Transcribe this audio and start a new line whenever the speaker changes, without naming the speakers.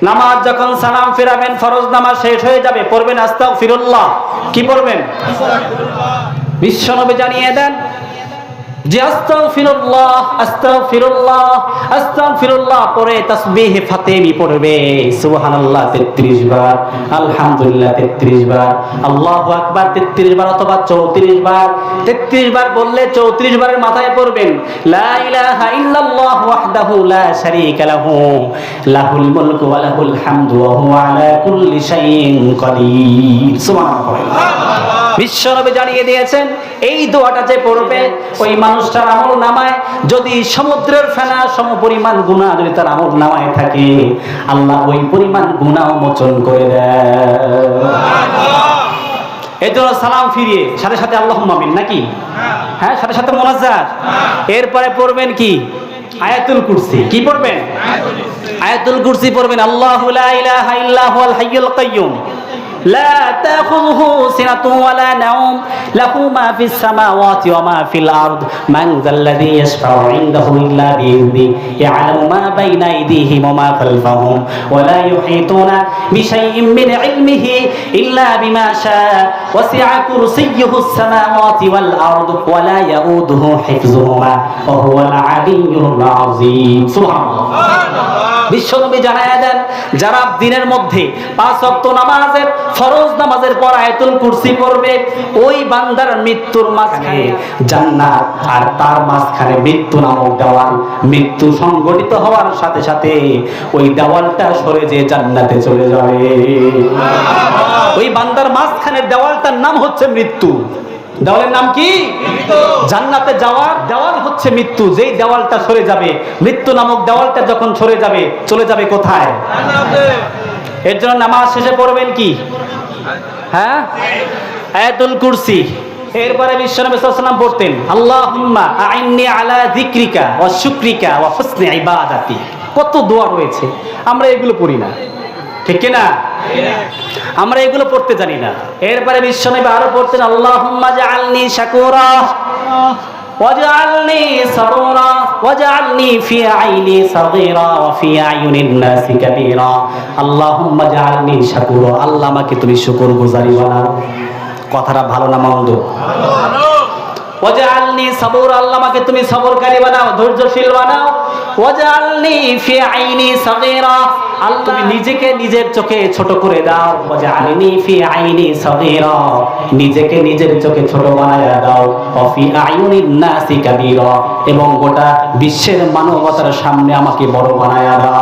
নামাজ যখন সালাম ফিরাবেন, ফরজ নামাজ শেষ হয়ে যাবে, পড়বেন আস্তাগফিরুল্লাহ। কি পড়বেন? বিশ্বনবী জানিয়ে দেন যে আস্তাগফিরুল্লাহ আস্তাগফিরুল্লাহ আস্তাগফিরুল্লাহ পরে তাসবিহ ফাতেমি পড়বে সুবহানাল্লাহ 33 বার, আলহামদুলিল্লাহ 33 বার, আল্লাহু আকবার 33 বার অথবা 34 বার। 33 বার বললে 34 বারের মাথায় পড়বেন লা ইলাহা ইল্লাল্লাহ ওয়াহদাহু লা শারীকা লাহু লাহুল মুলকু ওয়া লাহুল হামদু ওয়া হুয়া আলা কুল্লি শাইইন কাদির। সুবহানাল্লাহ। বিশ্বনবী জানিয়ে দিয়েছেন এই দোয়াটা যে পড়বে ওই মানুষটার আমল নামায় যদি সমুদ্রের ফেনা সমপরিমাণ গুনাহ যদি তার আমল নামায় থাকে, আল্লাহ ওই পরিমাণ গুনাহ মোচন করে দেয়। এই জন্য সালাম ফিরিয়ে সাথে সাথে আল্লাহুম্মা আমিন নাকি? হ্যাঁ, সাথে সাথে মুনাজ্জাত। এরপরে পড়বেন কি? আয়াতুল কুরসি। কি পড়বেন? আয়াতুল কুরসি পড়বেন। আল্লাহু লা ইলাহা ইল্লা হুয়াল হাইয়ুল কাইয়্যুম لا تأخذه سنة ولا نوم له ما في السماوات وما في الأرض من ذا الذي يشفع عنده إلا بإذنه يعلم ما بين أيديهم وما خلفهم ولا يحيطون بشيء من علمه إلا بما شاء وسع كرسيه السماوات والأرض ولا يؤوده حفظهما وهو العلي العظيم سبحان الله। বিশ্বনবী জানায়া দেন যারা দিনের মধ্যে 5 ওয়াক্ত নামাজের ফরজ নামাজের পর আয়াতুল কুরসি পড়বে ওই বান্দার মৃত্যুর মাঝখানে জান্নাত আর তার মাঝখানে মৃত্যু নামক দেওয়াল, মৃত্যু সংঘটিত হওয়ার সাথে সাথে ওই দেওয়ালটা সরে যে জান্নাতে চলে যাবে। ওই বান্দার মাঝখানের দেওয়ালটার নাম হচ্ছে মৃত্যু। দেওয়ালের নাম কি? জান্নাতে যাওয়ার দেওয়াল হচ্ছে মৃত্যু। যেই দেওয়ালটা সরে যাবে, মৃত্যু নামক দেওয়ালটা যখন সরে যাবে, চলে যাবে কোথায়? এর জন্য নামাজ শেষে পড়বেন কি? হ্যাঁ, আয়াতুল কুরসি। এরপরে বিশ্বনবী সাল্লাল্লাহু আলাইহি ওয়াসাল্লাম পড়তেন আল্লাহুম্মা আইন্নি আলা যিকরিকা ওয়া শুকরিকা ওয়া হুসনি ইবাদাতি। কত দোয়া রয়েছে, আমরা এগুলো পড়ি না, ঠিক কি না? আমরা এগুলো পড়তে জানি না। এরপরে বিশ্বনবী আরো পড়তেন আল্লাহুম্মা জাআলনি শাকুরা ওয়াজআলনি সাবুরা ওয়াজআলনি ফি আইনি সাগীরা ওয়া ফি আয়ুনিন নাসি কাবীরা। আল্লাহুম্মা জাআলনি শাকুরা, আল্লাহ আমাকে তুমি শুকরগুজারি বানাও। কথাটা ভালো না মন্দ? ভালো। ওয়াজআলনি সাবুরা, আল্লাহ আমাকে তুমি সবরকারী বানাও, ধৈর্যশীল বানাও। ওয়াজআলনি ফি আইনি সাগীরা, আল্লাহ তুমি নিজেকে নিজের চোখে ছোট করে দাও। ওয়াজআলনি ফি আইনি সাগীরা, নিজেকে নিজের চোখে ছোট বানায়া দাও। ওয়া ফি আয়ুনিন নাসি কাবীরা, এবং গোটা বিশ্বের মানবতার সামনে আমাকে বড় বানায়া দাও।